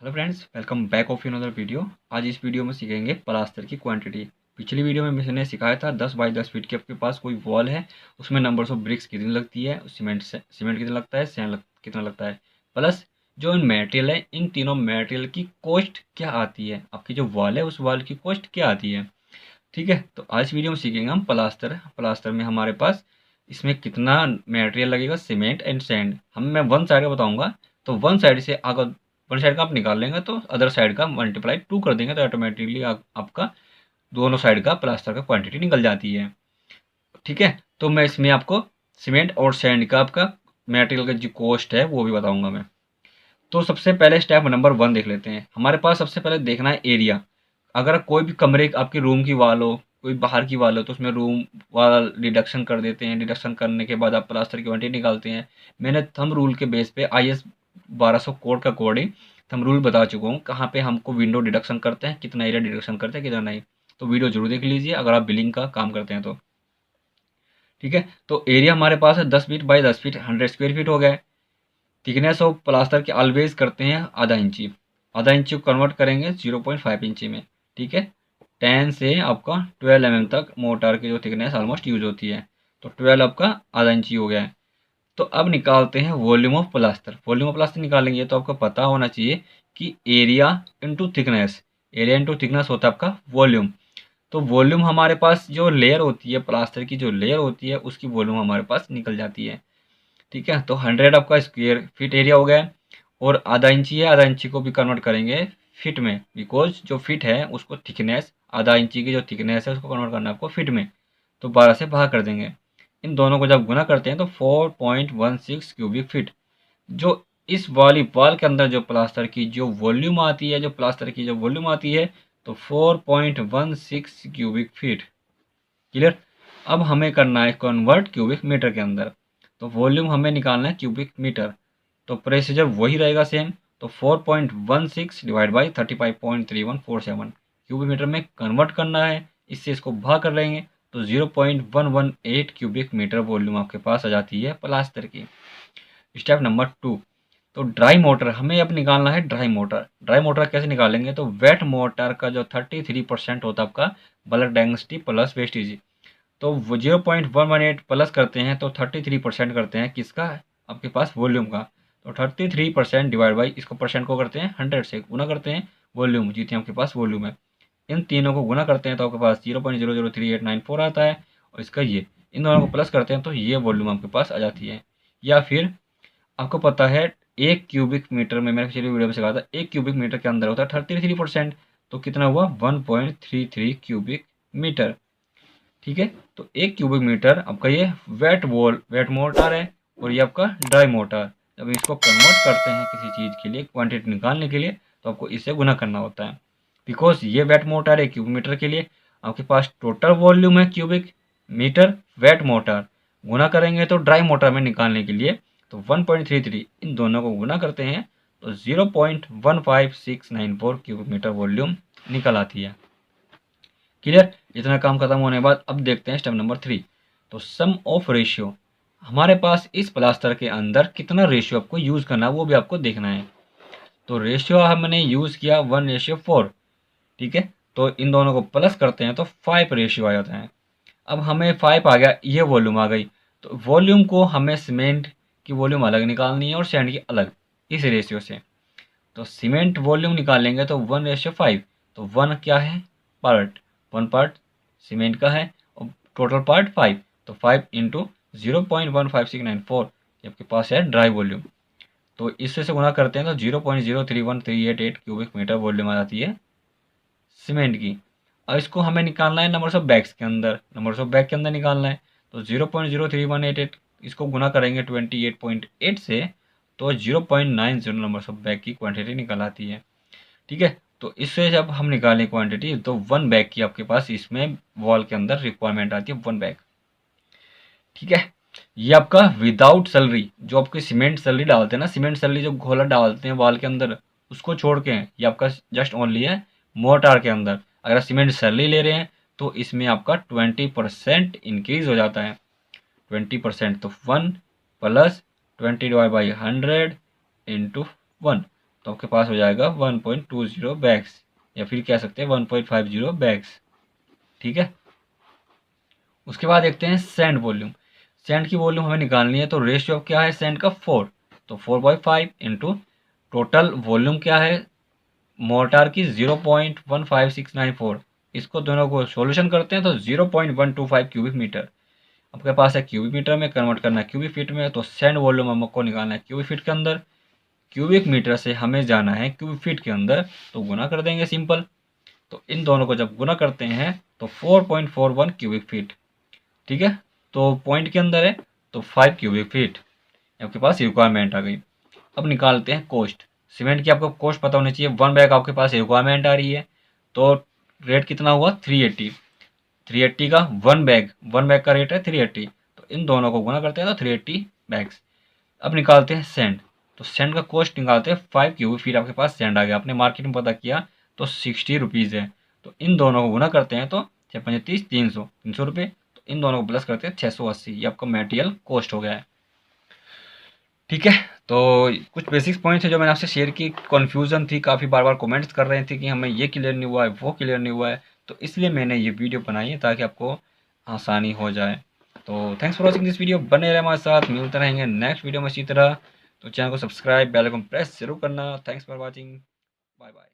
Hello friends, welcome back of another video. आज इस video में सीखेंगे प्लास्टर की क्वांटिटी। पिछली वीडियो में मैंने सिखाया था 10 बाई 10 फीट की आपके पास कोई वॉल है, उसमें नंबर्स ऑफ ब्रिक्स कितनी लगती है, सीमेंट कितना लगता है, कितना लगता है, प्लस जो इन मटेरियल है, इन तीनों मटेरियल की कॉस्ट क्या आती है, आपकी जो वॉल है उस वॉल की कॉस्ट क्या आती है। ठीक है, तो आज वीडियो में सीखेंगे हम प्लास्टर। प्लास्टर में हमारे पास इसमें कितना मटेरियल लगेगा, सीमेंट एंड सैंड। मैं वन साइड का बताऊंगा, तो वन साइड से अगर वन साइड का आप निकाल लेंगे तो अदर साइड का मल्टीप्लाई 2 कर देंगे तो ऑटोमेटिकली आपका दोनों साइड का प्लास्टर का क्वांटिटी निकल जाती है। ठीक है, तो मैं इसमें आपको सीमेंट और सैंड का आपका मटेरियल का जो कॉस्ट है वो भी बताऊंगा मैं। तो सबसे पहले स्टेप नंबर 1 देख लेते हैं। हमारे पास सबसे पहले देखना है एरिया। अगर कोई भी कमरे आपके रूम की वाल हो, कोई बाहर की वाल हो, तो उसमें रूम वाल डिडक्शन कर देते हैं। डिडक्शन करने के बाद आप प्लास्टर की क्वांटिटी निकालते हैं। मैंने थंब रूल के बेस पे IS 1200 कोड का अकॉर्डिंग थंब रूल बता चुका हूँ कहाँ पे हमको विंडो डिडक्शन करते हैं, कितना एरिया डिडक्शन करते हैं, कितना नहीं। तो वीडियो जरूर देख लीजिए अगर आप बिलिंग का काम करते हैं तो। ठीक है, तो एरिया हमारे पास है 10 feet by 10 feet, 100 square feet हो गए। थिकनेस ऑफ प्लास्टर की ऑलवेज करते हैं आधा इंची। आधा इंची को कन्वर्ट करेंगे 0.5 इंची में। ठीक है, 10 से आपका 12 mm तक मोटार की जो थिकनेस ऑलमोस्ट यूज होती है। तो 12 आपका आधा इंची हो गया है। तो अब निकालते हैं volume of plaster. Volume of plaster निकालेंगे तो आपको पता होना चाहिए कि area into thickness, area into thickness होता है आपका वॉल्यूम। तो वॉल्यूम हमारे पास जो लेयर होती है, प्लास्टर की जो लेयर होती है उसकी वॉल्यूम हमारे पास निकल जाती है। ठीक है, तो 100 आपका स्क्वायर फीट एरिया हो गया। और आधा इंची है, आधा इंची को भी कन्वर्ट करेंगे फिट में, बिकॉज जो फिट है उसको थिकनेस, आधा इंची की जो थिकनेस है उसको कन्वर्ट करना है आपको फिट में। तो 12 से भाग कर देंगे। इन दोनों को जब गुना करते हैं तो 4.16 क्यूबिक फीट। जो इस वाली वॉल के अंदर जो प्लास्टर की जो वॉल्यूम आती है, जो प्लास्टर की जो वॉल्यूम आती है, तो 4.16 क्यूबिक फीट। क्लियर। अब हमें करना है कन्वर्ट क्यूबिक मीटर के अंदर। तो वॉल्यूम हमें निकालना है क्यूबिक मीटर। तो प्रेसीजर वही रहेगा सेम। तो 4.16 डिवाइड बाई 35.3147 क्यूबिक मीटर में कन्वर्ट करना है। इससे इसको भाग कर लेंगे तो 0.118 क्यूबिक मीटर वॉल्यूम आपके पास आ जाती है प्लास्टर की। स्टेप नंबर 2, तो ड्राई मोटर हमें अब निकालना है। ड्राई मोटर, ड्राई मोटर कैसे निकालेंगे, तो वेट मोटर का जो 33% होता है आपका बल्क डेंसिटी प्लस वेस्टेज, तो वो 0.118 प्लस करते हैं तो 33% करते हैं किसका, आपके पास वॉल्यूम का। तो 33% डिवाइड बाई इसको परसेंट को करते हैं 100 से गुना करते हैं वॉल्यूम, जितनी आपके पास वॉल्यूम है। इन तीनों को गुना करते हैं तो आपके पास 0.003894 आता है। और इसका ये, इन दोनों को प्लस करते हैं तो ये वॉल्यूम आपके पास आ जाती है। या फिर आपको पता है 1 क्यूबिक मीटर में, मैंने पिछली वीडियो में सिखाया था, 1 क्यूबिक मीटर के अंदर होता है 33%। तो कितना हुआ 1.33 क्यूबिक मीटर। ठीक है, तो 1 क्यूबिक मीटर आपका ये वेट मोटर है। और ये आपका ड्राई मोटर। जब इसको कन्वर्ट करते हैं किसी चीज़ के लिए, क्वांटिटी निकालने के लिए, तो आपको इससे गुना करना होता है। बिकॉज ये वेट मोटर है, क्यूबिक मीटर के लिए आपके पास टोटल वॉल्यूम है क्यूबिक मीटर वेट मोटर। गुना करेंगे तो ड्राई मोटर में निकालने के लिए तो 1.33, इन दोनों को गुना करते हैं तो 0.15694 क्यूबिक मीटर वॉल्यूम निकल आती है। क्लियर। इतना काम खत्म होने के बाद अब देखते हैं स्टेप नंबर 3। तो सम ऑफ रेशियो, हमारे पास इस प्लास्टर के अंदर कितना रेशियो आपको यूज़ करना है वो भी आपको देखना है। तो रेशियो हमने यूज़ किया 1:4। ठीक है, तो इन दोनों को प्लस करते हैं तो 5 रेशियो आ जाता है। अब हमें 5 आ गया, ये वॉल्यूम आ गई। तो वॉल्यूम को हमें सीमेंट की वॉल्यूम अलग निकालनी है और सैंड की अलग, इस रेशियो से। तो सीमेंट वॉल्यूम निकालेंगे तो 1:5। तो 1 क्या है, पार्ट, 1 पार्ट सीमेंट का है और टोटल पार्ट 5। तो 5 इंटू 0.15694 आपके पास है ड्राई वॉल्यूम। तो इससे से गुना करते हैं तो 0.031388 क्यूबिक मीटर वॉल्यूम आ जाती है सीमेंट की। अब इसको हमें निकालना है नंबर्स ऑफ बैग्स के अंदर, नंबर्स ऑफ बैग के अंदर निकालना है। तो 0.03188 इसको गुना करेंगे 28.8 से तो 0.90 नंबर्स ऑफ बैग की क्वांटिटी निकल आती है। ठीक है, तो इससे जब हम निकालें क्वांटिटी तो 1 बैग की आपके पास इसमें वॉल के अंदर रिक्वायरमेंट आती है, 1 बैग। ठीक है, ये आपका विदाउट सैलरी, जो आपकी सीमेंट सैलरी डालते हैं ना, सीमेंट सैलरी जो घोला डालते हैं वॉल के अंदर, उसको छोड़ के ये आपका जस्ट ओनली है मोर्टार के अंदर। अगर आप सीमेंट सैलरी ले रहे हैं तो इसमें आपका 20% इंक्रीज हो जाता है। 20%, तो 1 प्लस 20 डिवाइड बाई 100 इंटू 1। तो आपके पास हो जाएगा 1.20 बैग्स, या फिर कह सकते हैं 1.50 बैग्स। ठीक है। उसके बाद देखते हैं सैंड वॉल्यूम। सैंड की वॉल्यूम हमें निकालनी है, तो रेशियो क्या है सैंड का 4, तो 4/5 इंटू टोटल वॉल्यूम क्या है मोर्टार की 0.15694। इसको दोनों को सॉल्यूशन करते हैं तो 0.125 क्यूबिक मीटर। आपके पास है क्यूबिक मीटर में कन्वर्ट करना है क्यूबिक फीट में, तो सैंड वॉल्यूम हमको निकालना है क्यूबिक फीट के अंदर। क्यूबिक मीटर से हमें जाना है क्यूबिक फीट के अंदर, तो गुना कर देंगे सिंपल। तो इन दोनों को जब गुना करते हैं तो 4.41 क्यूबिक फीट। ठीक है। तो पॉइंट के अंदर है तो 5 क्यूबिक फीट आपके पास रिक्वायरमेंट आ गई। अब निकालते हैं कॉस्ट। सीमेंट की आपको कॉस्ट पता होनी चाहिए। 1 बैग आपके पास रिक्वायरमेंट आ रही है, तो रेट कितना हुआ 380। 380 का 1 बैग का रेट है 380, तो इन दोनों को गुना करते हैं तो 380 बैग्स। अब निकालते हैं सेंड। तो सेंड का कॉस्ट निकालते हैं 5 क्यूबिक फीट आपके पास सेंड आ गया। आपने मार्केट में पता किया तो 60 रुपीज़ है। तो इन दोनों को गुना करते हैं तो 6×5 300 रुपये। तो इन दोनों को प्लस करते हैं 680। ये आपका मटेरियल कॉस्ट हो गया है। ठीक है। तो कुछ बेसिक्स पॉइंट्स हैं जो मैंने आपसे शेयर की। कन्फ्यूज़न थी, काफ़ी बार बार कमेंट्स कर रहे थे कि हमें ये क्लियर नहीं हुआ है, वो क्लियर नहीं हुआ है, तो इसलिए मैंने ये वीडियो बनाई है ताकि आपको आसानी हो जाए। तो thanks for watching this video. बने रहे हमारे साथ, मिलते रहेंगे नेक्स्ट वीडियो में इसी तरह। तो चैनल को सब्सक्राइब, बेल आइकन प्रेस जरूर करना। Thanks for watching. Bye bye.